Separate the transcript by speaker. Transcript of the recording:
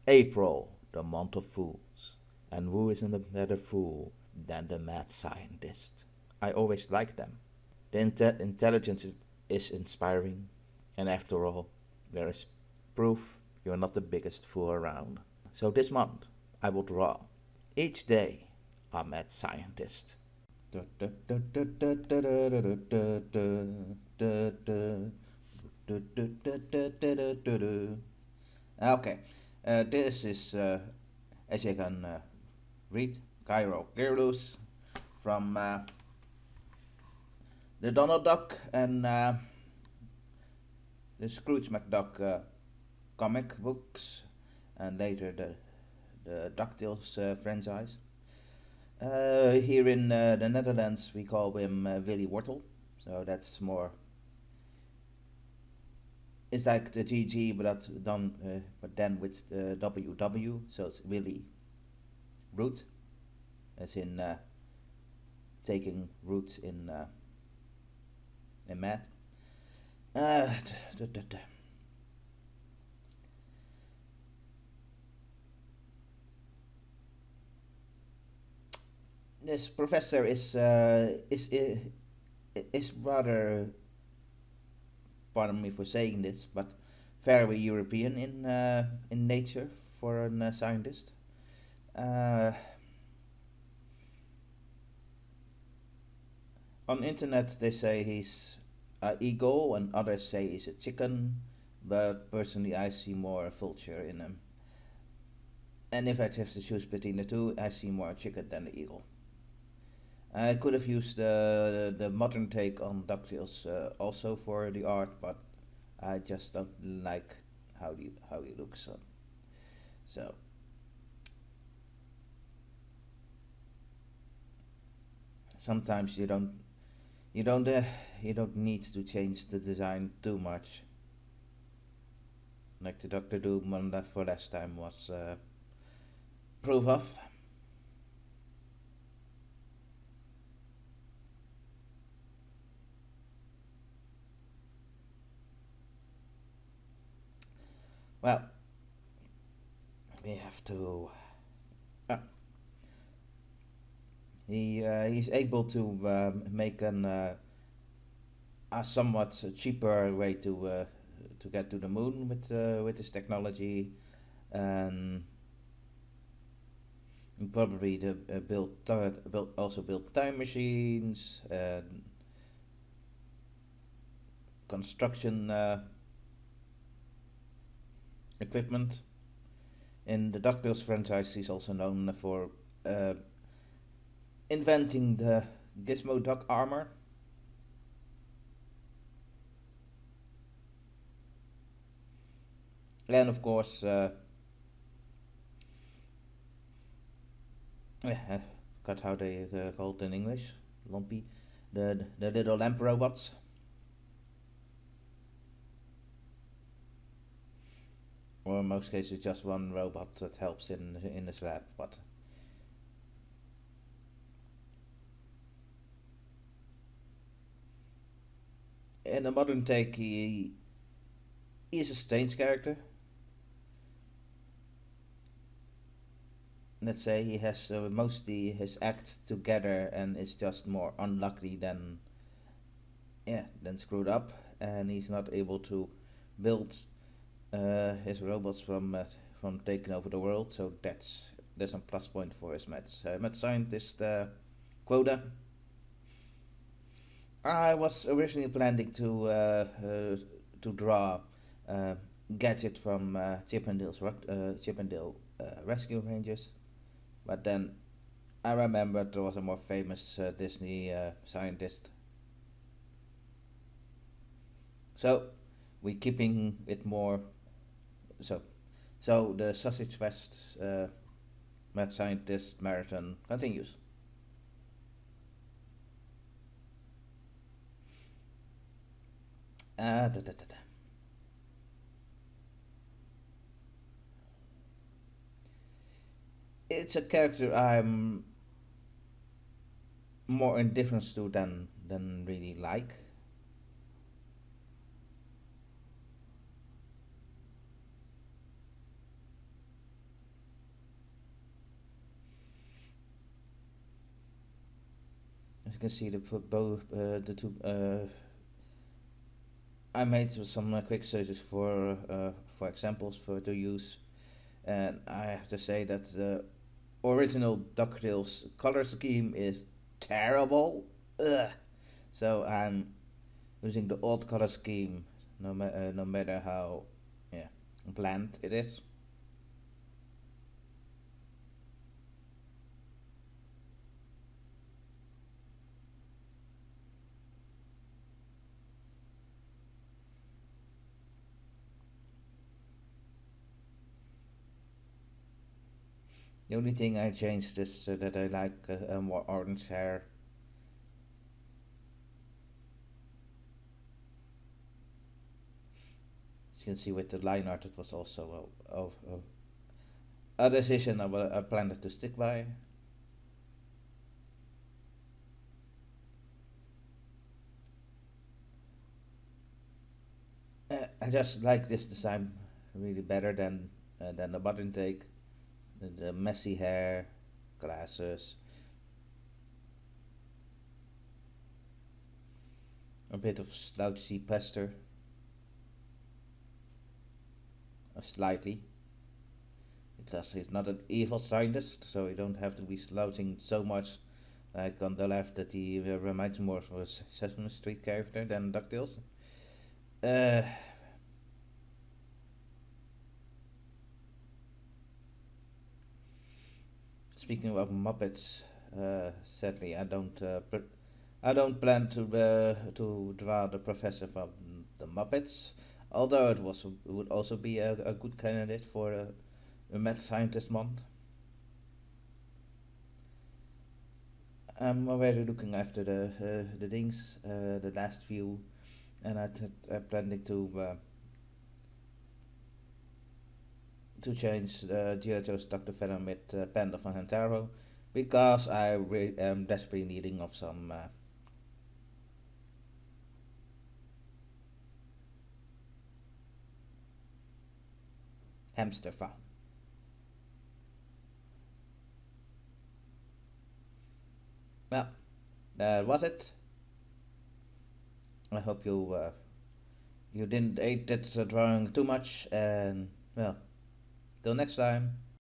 Speaker 1: April, the month of fools. And who isn't a better fool than the mad scientist? I always like them. The intelligence is inspiring, and after all, there is proof you're not the biggest fool around. So this month, I will draw each day a mad scientist. Okay, this is, as you can read, Gyro, Gearloose from the Donald Duck and the Scrooge McDuck comic books, and later the DuckTales franchise. Here in the Netherlands, we call him Willy Wortel, so that's more. It's like the GG, but then with the WW, so it's Willy Root, as in taking roots in math. Uh, this professor is rather, pardon me for saying this, but very European in nature for a scientist. Uh, on internet they say he's an eagle, and others say he's a chicken, but personally I see more a vulture in him. And if I have to choose between the two, I see more a chicken than the eagle. I could have used the modern take on DuckTales also for the art, but I just don't like how he looks. So sometimes you don't uh, you don't need to change the design too much. Like the Doctor Doom one that for last time was proof of. Well, we have to. Uh, he's able to make a somewhat cheaper way to get to the moon with his technology, and probably to build time machines and construction equipment. In the DuckTales franchise, he's also known for uh, inventing the Gizmo Duck armor. And of course, I forgot how they called in English, lumpy, the little lamp robots. Or in most cases, just one robot that helps in the lab. But in a modern take, he is a strange character. Let's say he has mostly his act together and is just more unlucky than screwed up, and he's not able to build his robots from taking over the world. So that's a plus point for his mad scientist quota. I was originally planning to draw uh, Gadget from Chip and Dale Rescue Rangers, but then I remembered there was a more famous Disney scientist, so we keeping it more. So so the Sausage Fest Mad Scientist Marathon continues. Da, da, da, da. It's a character I'm more indifferent to than really like. can see both the two. I made some quick searches for examples for to use, and I have to say that the original DuckTales color scheme is terrible. Ugh. So I'm using the old color scheme, no matter how, yeah, bland it is. The only thing I changed is that I like more orange hair. As you can see with the line art, it was also a decision I planned to stick by. I just like this design really better than the button take. The messy hair, glasses, a bit of slouchy pester, slightly, because he's not an evil scientist, so you don't have to be slouching so much. Like on the left, that he reminds more of a Sesame Street character than DuckTales. Uh, Speaking of Muppets, sadly, I don't plan to draw the professor from the Muppets, although it would also be a good candidate for a mad scientist month. I'm already looking after the things, the last few, and I'm planning to change Gyro's Dr. Venom with Panda van Hantaro, because am desperately needing of some hamster fun. Well, that was it. I hope you didn't hate that drawing too much, and well, till next time.